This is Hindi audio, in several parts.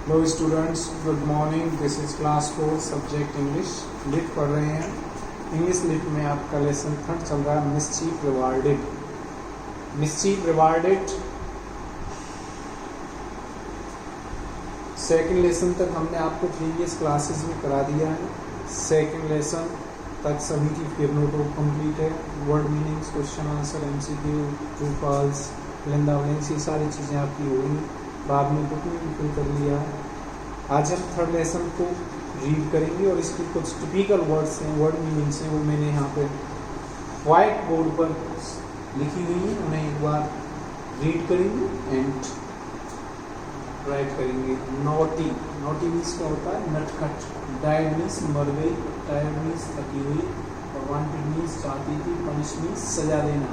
Hello students, good morning. This is class 4 subject English. Lit पढ़ रहे हैं। इंग्लिश लिट में आपका लेसन 3 चल रहा है, mischief rewarded. Mischief rewarded second lesson तक हमने आपको प्रीवियस क्लासेस में करा दिया है। सेकंड लेसन तक सभी की फिर नोटबुक कंप्लीट है। Word meanings, question answer, MCQ, true false, fill in the blanks, ये सारी चीज़ें आपकी होंगी। बाद में बुक में भी फिल कर लिया है। आज हम थर्ड लेसन को रीड करेंगे और इसकी कुछ टिपिकल वर्ड्स हैं, वर्ड मीनिंग्स हैं, वो मैंने यहाँ पे व्हाइट बोर्ड पर लिखी हुई है। उन्हें एक बार रीड करेंगे एंड राइट करेंगे। नॉटी, नॉटी मीन्स क्या होता है? नटखट। डाइड मीन्स मर गई, टायर्ड मीन्स थकी हुई, और वांटेड मीन्स चाहती थी, पनिश मीन्स सजा देना,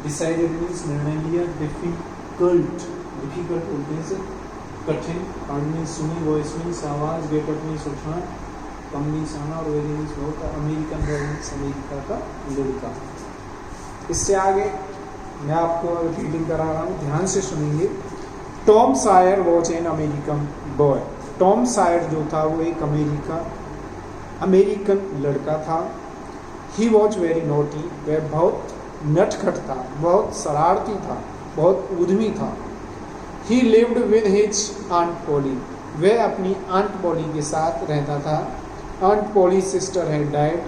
डिसाइडेड मीन्स निर्णय लिया, डिफिकल्ट, डिफिकल्ट बोलते हैं सर, कठिन, हार्ड मीन्स सुनी, वॉइस मीन्स आवाज़, गेट अप मीन्स उठना, कम मीन्स आना, और वेरी मीन्स बहुत, अमेरिकन मीन्स अमेरिका का लड़का। इससे आगे मैं आपको रीडिंग करा रहा हूँ, ध्यान से सुनेंगे। Tom Sawyer was an American boy. Tom Sawyer जो था वो एक अमेरिकन लड़का था। ही वॉज वेरी नोटी, वह बहुत नटखट था, बहुत शरारती था, बहुत उद्यमी था। He lived with his aunt Polly, वह अपनी आंट पॉली के साथ रहता था। आंट पॉली सिस्टर है डाइड,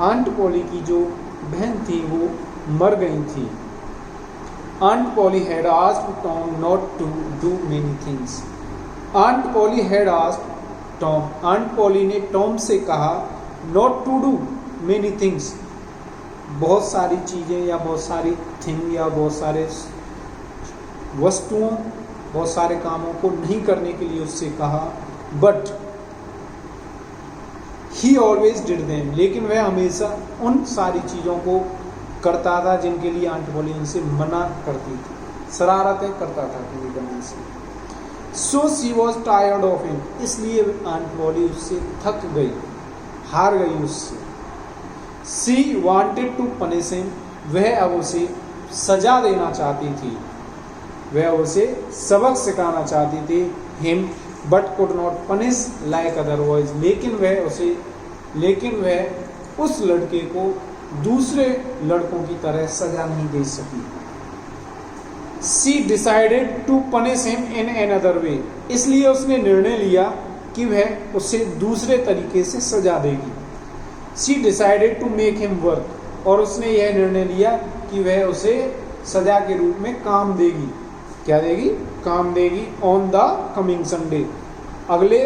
आंट पॉली की जो बहन थी वो मर गई थी। Aunt Polly had asked Tom not to do many things. Aunt Polly had asked Tom, aunt Polly ने टॉम से कहा not to do many things, बहुत सारी चीज़ें या बहुत सारी थिंग या बहुत सारे वस्तुओं, बहुत सारे कामों को नहीं करने के लिए उससे कहा। But he always did them, लेकिन वह हमेशा उन सारी चीज़ों को करता था जिनके लिए आंट पॉली उनसे मना करती थी, शरारतें करता था करने से। So she was tired of him, इसलिए आंट पॉली उससे थक गई, हार गई उससे। She wanted to punish him, वह अब उसे सजा देना चाहती थी, वह उसे सबक सिखाना चाहती थी। Him but could not punish like other boys, लेकिन वह उस लड़के को दूसरे लड़कों की तरह सजा नहीं दे सकी। She decided to punish him in another way, इसलिए उसने निर्णय लिया कि वह उसे दूसरे तरीके से सजा देगी। She decided to make him work, और उसने यह निर्णय लिया कि वह उसे सजा के रूप में काम देगी। क्या देगी? काम देगी। ऑन द कमिंग संडे, अगले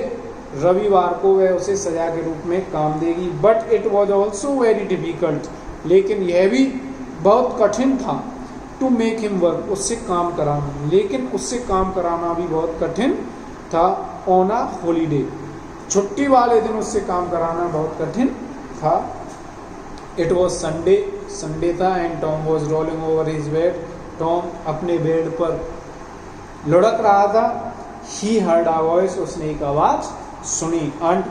रविवार को वह उसे सजा के रूप में काम देगी। But it was also very difficult, लेकिन यह भी बहुत कठिन था। टू मेक हिम वर्क, उससे काम कराना, लेकिन उससे काम कराना भी बहुत कठिन था। ऑन अ हॉलीडे, छुट्टी वाले दिन उससे काम कराना बहुत कठिन था। इट वॉज संडे, संडे था। And Tom was rolling over his bed, Tom अपने बेड पर लुढ़क रहा था। ही हर्ड अ वॉइस, उसने एक आवाज सुनी। Aunt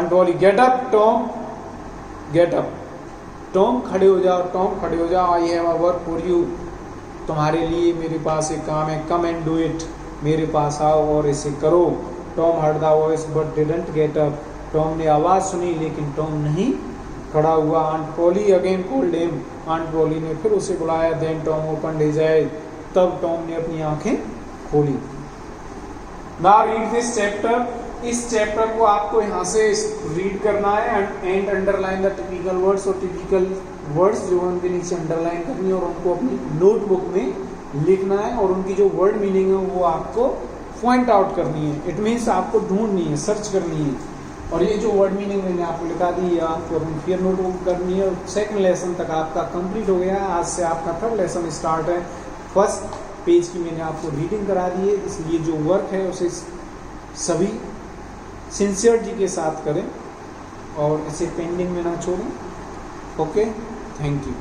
Polly get up Tom, get up, Tom खड़े हो जाओ, टॉम खड़े हो जाओ। I have a work for you, तुम्हारे लिए मेरे पास एक काम है। कम एंड डू इट, मेरे पास आओ और इसे करो। Tom heard the voice but didn't get up, Tom ने आवाज़ सुनी लेकिन टॉम नहीं खड़ा हुआ। Aunt Polly again called him, aunt Polly ने फिर उसे बुलाया। Then Tom opened his eyes, तब टॉम ने अपनी आंखें खोली। नाउ रीड दिस चैप्टर, इस चैप्टर को आपको यहाँ से रीड करना है and underline the typical words, और टिपिकल वर्ड्स जो उनके नीचे अंडरलाइन करनी है और उनको अपनी नोटबुक में लिखना है, और उनकी जो वर्ड मीनिंग है वो आपको पॉइंट आउट करनी है। इट मीन्स आपको ढूंढनी है, सर्च करनी है। और ये जो वर्ड मीनिंग मैंने आपको लिखा दी है आपको अपनी फिर नोटबुक करनी है। सेकंड लेसन तक आपका कंप्लीट हो गया है। आज से आपका थर्ड लेसन स्टार्ट है। फर्स्ट पेज की मैंने आपको रीडिंग करा दी है, इसलिए जो वर्क है उसे सभी सिंसियरिटी के साथ करें और इसे पेंडिंग में ना छोड़ें। Okay, thank you.